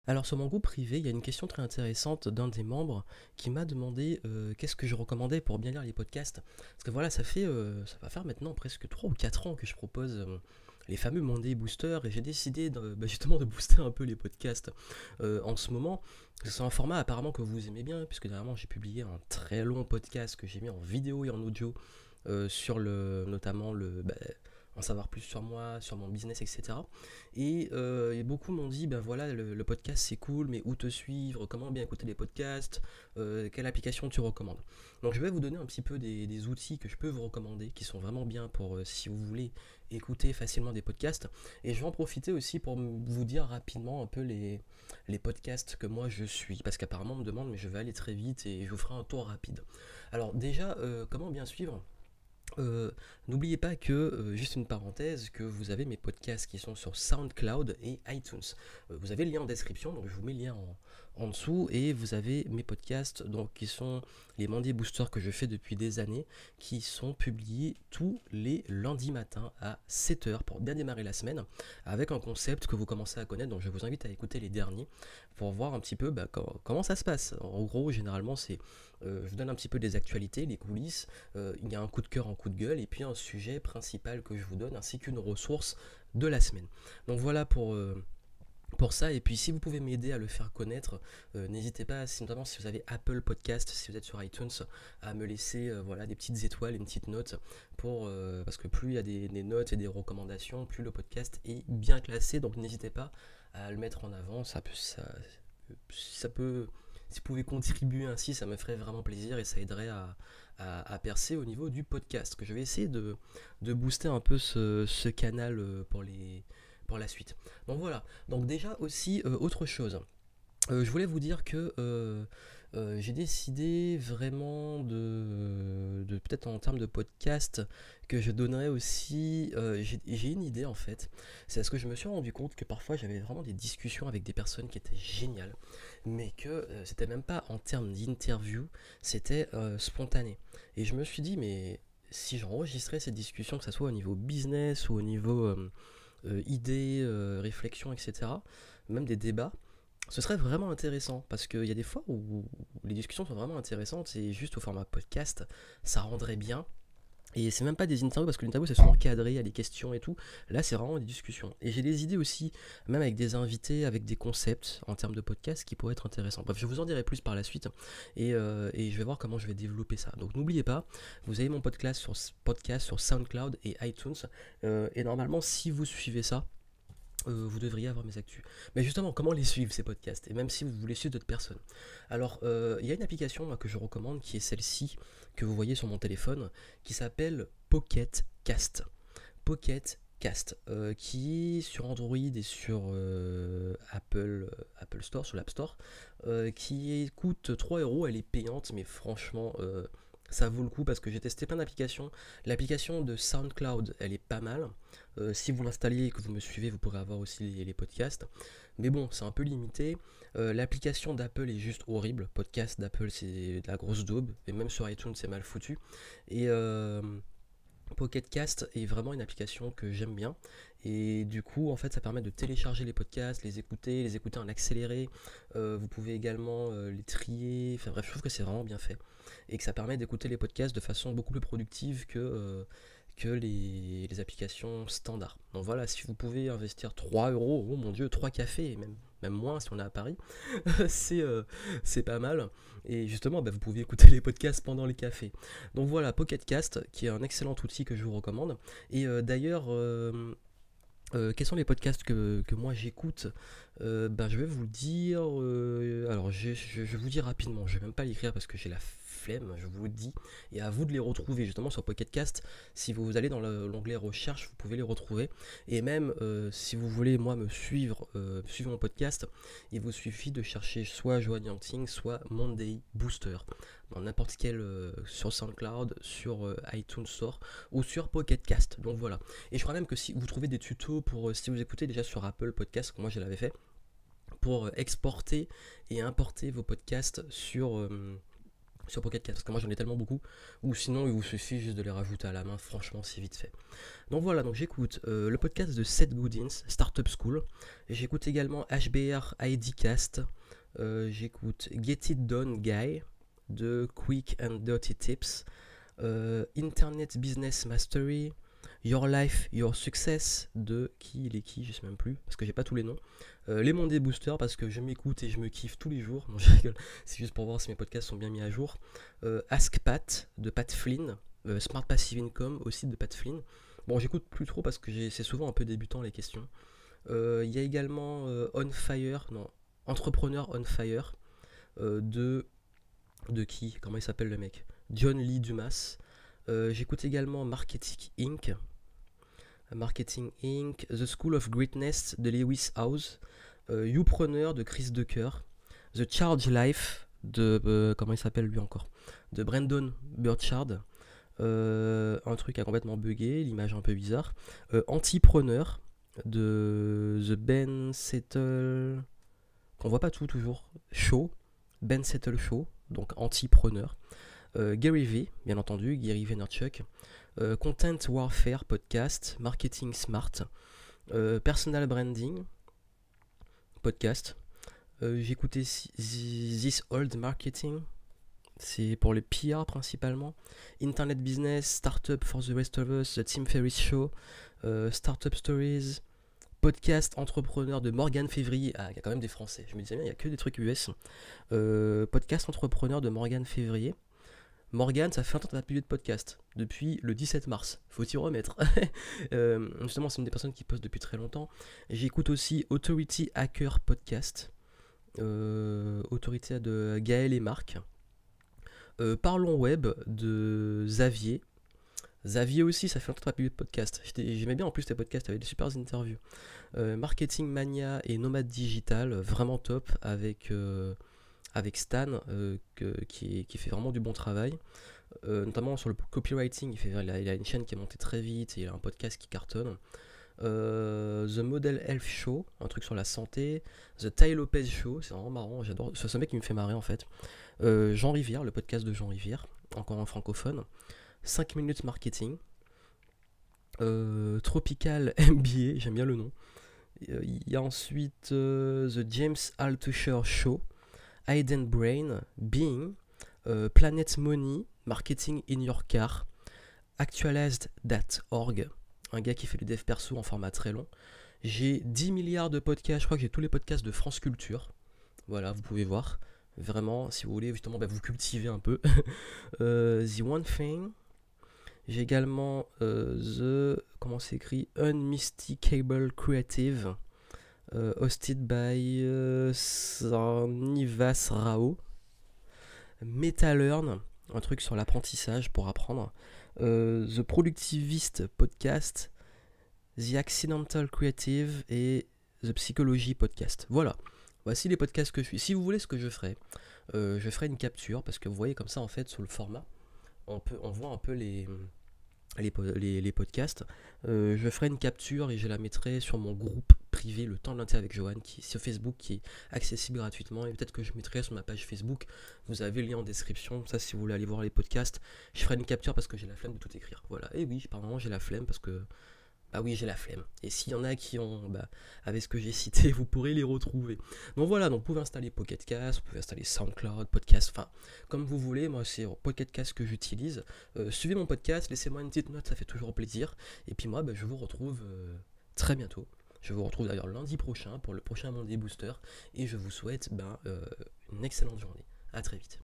Alors sur mon groupe privé, il y a une question très intéressante d'un des membres qui m'a demandé qu'est-ce que je recommandais pour bien lire les podcasts. Parce que voilà, ça va faire maintenant presque 3 ou 4 ans que je propose les fameux Monday Booster et j'ai décidé justement de booster un peu les podcasts en ce moment. C'est un format apparemment que vous aimez bien puisque dernièrement j'ai publié un très long podcast que j'ai mis en vidéo et en audio sur notamment en savoir plus sur moi, sur mon business, etc. Et beaucoup m'ont dit, ben voilà, le podcast c'est cool, mais où te suivre, comment bien écouter les podcasts, quelle application tu recommandes. Donc je vais vous donner un petit peu des outils que je peux vous recommander, qui sont vraiment bien pour si vous voulez écouter facilement des podcasts. Et je vais en profiter aussi pour vous dire rapidement un peu les podcasts que moi je suis, parce qu'apparemment on me demande, mais je vais aller très vite et je vous ferai un tour rapide. Alors déjà, comment bien suivre euh, N'oubliez pas que, juste une parenthèse, que vous avez mes podcasts qui sont sur SoundCloud et iTunes. Vous avez le lien en description, donc je vous mets le lien en dessous, et vous avez mes podcasts donc, qui sont les Monday Boosters que je fais depuis des années, qui sont publiés tous les lundis matins à 7 heures pour bien démarrer la semaine, avec un concept que vous commencez à connaître, donc je vous invite à écouter les derniers pour voir un petit peu comment ça se passe. En gros, généralement, je vous donne un petit peu des actualités, les coulisses, il y a un coup de cœur, un coup de gueule, et puis un sujet principal que je vous donne, ainsi qu'une ressource de la semaine. Donc voilà pour ça, et puis si vous pouvez m'aider à le faire connaître, n'hésitez pas, notamment si vous avez Apple Podcast, si vous êtes sur iTunes, à me laisser voilà, des petites étoiles, une petite note, parce que plus il y a des notes et des recommandations, plus le podcast est bien classé, donc n'hésitez pas à le mettre en avant, ça peut, si vous pouvez contribuer ainsi, ça me ferait vraiment plaisir et ça aiderait à percer au niveau du podcast. Que je vais essayer de booster un peu ce canal pour la suite. Donc voilà. Donc déjà aussi autre chose. Je voulais vous dire que j'ai décidé vraiment de peut-être en termes de podcast que je donnerais aussi. J'ai une idée en fait. C'est parce que je me suis rendu compte que parfois j'avais vraiment des discussions avec des personnes qui étaient géniales, mais que c'était même pas en termes d'interview, c'était spontané. Et je me suis dit, mais si j'enregistrais cette discussion, que ce soit au niveau business ou au niveau idées, réflexions, etc., même des débats, ce serait vraiment intéressant parce qu'il y a des fois où les discussions sont vraiment intéressantes et juste au format podcast, ça rendrait bien. Et c'est même pas des interviews parce que l'interview c'est souvent cadré, il y a des questions et tout. Là c'est vraiment des discussions. Et j'ai des idées aussi, même avec des invités, avec des concepts en termes de podcast qui pourraient être intéressants. Bref, je vous en dirai plus par la suite et je vais voir comment je vais développer ça. Donc n'oubliez pas, vous avez mon podcast sur SoundCloud et iTunes. Et normalement, si vous suivez ça, vous devriez avoir mes actus. Mais justement, comment les suivre ces podcasts? Et même si vous voulez suivre d'autres personnes. Alors, il y a une application moi, que je recommande qui est celle-ci que vous voyez sur mon téléphone qui s'appelle Pocket Cast. Pocket Cast, qui est sur Android et sur Apple Store, sur l'App Store, qui coûte 3 euros. Elle est payante, mais franchement, ça vaut le coup parce que j'ai testé plein d'applications. L'application de SoundCloud, elle est pas mal. Si vous l'installez et que vous me suivez, vous pourrez avoir aussi les podcasts. Mais bon, c'est un peu limité. L'application d'Apple est juste horrible. Podcast d'Apple, c'est de la grosse daube. Et même sur iTunes, c'est mal foutu. Et Pocket Cast est vraiment une application que j'aime bien et du coup en fait ça permet de télécharger les podcasts, les écouter en accéléré. Vous pouvez également les trier, enfin bref je trouve que c'est vraiment bien fait et que ça permet d'écouter les podcasts de façon beaucoup plus productive que les applications standards. Donc voilà, si vous pouvez investir 3 euros, oh mon dieu, 3 cafés, même moins si on est à Paris, c'est c'est pas mal. Et justement, bah, vous pouvez écouter les podcasts pendant les cafés. Donc voilà, Pocket Cast, qui est un excellent outil que je vous recommande. Et d'ailleurs, quels sont les podcasts que moi j'écoute? Je vais vous le dire. Alors, je vous dis rapidement. Je vais même pas l'écrire parce que j'ai la flemme. Je vous le dis. Et à vous de les retrouver justement sur Pocket Cast. Si vous allez dans l'onglet recherche, vous pouvez les retrouver. Et même si vous voulez moi me suivre mon podcast, il vous suffit de chercher soit Joanne Yangting, soit Monday Booster dans n'importe quel sur SoundCloud, sur iTunes Store ou sur Pocket Cast. Donc voilà. Et je crois même que si vous trouvez des tutos pour si vous écoutez déjà sur Apple Podcast, comme moi je l'avais fait, pour exporter et importer vos podcasts sur Pocket Cast, parce que moi j'en ai tellement beaucoup, ou sinon il vous suffit juste de les rajouter à la main, franchement c'est vite fait. Donc voilà, donc j'écoute le podcast de Seth Godin, Startup School, j'écoute également HBR IDcast, j'écoute Get It Done Guy de Quick and Dirty Tips, Internet Business Mastery, Your Life, Your Success de qui, je sais même plus, parce que j'ai pas tous les noms. Les Monday Booster, parce que je m'écoute et je me kiffe tous les jours. Non, je rigole, c'est juste pour voir si mes podcasts sont bien mis à jour. Ask Pat de Pat Flynn, Smart Passive Income aussi de Pat Flynn. Bon, j'écoute plus trop parce que c'est souvent un peu débutant les questions. Il y a également On Fire, non, Entrepreneur On Fire de qui? Comment il s'appelle le mec? John Lee Dumas. J'écoute également Marketing Inc. The School of Greatness de Lewis Howes, Youpreneur de Chris Ducker, The Charge Life de comment il s'appelle lui encore? De Brandon Burchard. Un truc a complètement bugué, l'image un peu bizarre. Antipreneur de The Ben Settle, qu'on voit pas tout toujours. Show, Ben Settle Show, donc Antipreneur. Gary V, bien entendu, Gary Vaynerchuk, Content Warfare Podcast, Marketing Smart, Personal Branding Podcast. J'ai écouté This Old Marketing, c'est pour les PR principalement. Internet Business, Startup for the Rest of Us, The Tim Ferriss Show, Startup Stories, Podcast Entrepreneur de Morgan Février. Ah, il y a quand même des Français. Je me disais bien, il n'y a que des trucs US. Podcast Entrepreneur de Morgan Février. Morgane, ça fait longtemps que tu n'as publié de podcast, depuis le 17 mars, faut t'y remettre. Justement, c'est une des personnes qui poste depuis très longtemps. J'écoute aussi Authority Hacker Podcast, Autorité de Gaël et Marc. Parlons Web de Xavier. Xavier aussi, ça fait longtemps que tu n'as pas publié de podcast. J'aimais bien en plus tes podcasts, avec des super interviews. Marketing Mania et Nomade Digital, vraiment top, avec Stan qui fait vraiment du bon travail, notamment sur le copywriting. Il a une chaîne qui est montée très vite et il a un podcast qui cartonne. The Model Health Show, un truc sur la santé. The Ty Lopez Show, c'est vraiment marrant, j'adore, c'est ce mec qui me fait marrer en fait. Jean Rivière, le podcast de Jean Rivière, encore un francophone. 5 minutes marketing. Tropical MBA, j'aime bien le nom. Il y a ensuite The James Altucher Show, Hidden Brain, Being, Planet Money, Marketing in Your Car, Actualized.org, un gars qui fait du dev perso en format très long. J'ai 10 milliards de podcasts, je crois que j'ai tous les podcasts de France Culture. Voilà, vous pouvez voir. Vraiment, si vous voulez justement vous cultiver un peu. The One Thing. J'ai également comment c'est écrit? Unmistakable Creative. Hosted by Sarnivas Rao. MetaLearn, un truc sur l'apprentissage pour apprendre. The Productivist Podcast, The Accidental Creative et The Psychology Podcast. Voilà, voici les podcasts que je suis. Si vous voulez ce que je ferai une capture, parce que vous voyez comme ça en fait sur le format, on voit un peu les podcasts. Je ferai une capture et je la mettrai sur mon groupe privé, le temps de l'inter avec Johan, qui est sur Facebook, qui est accessible gratuitement, et peut-être que je mettrai sur ma page Facebook. Vous avez le lien en description, ça si vous voulez aller voir les podcasts. Je ferai une capture parce que j'ai la flemme de tout écrire. Voilà, et oui, par moment j'ai la flemme parce que bah oui, j'ai la flemme. Et s'il y en a qui ont, avec ce que j'ai cité, vous pourrez les retrouver. Donc voilà, donc vous pouvez installer Pocket Cast, vous pouvez installer SoundCloud, Podcast, enfin, comme vous voulez. Moi, c'est Pocket Cast que j'utilise. Suivez mon podcast, laissez-moi une petite note, ça fait toujours plaisir. Et puis moi, je vous retrouve très bientôt. Je vous retrouve d'ailleurs lundi prochain pour le prochain Monday Booster. Et je vous souhaite une excellente journée. À très vite.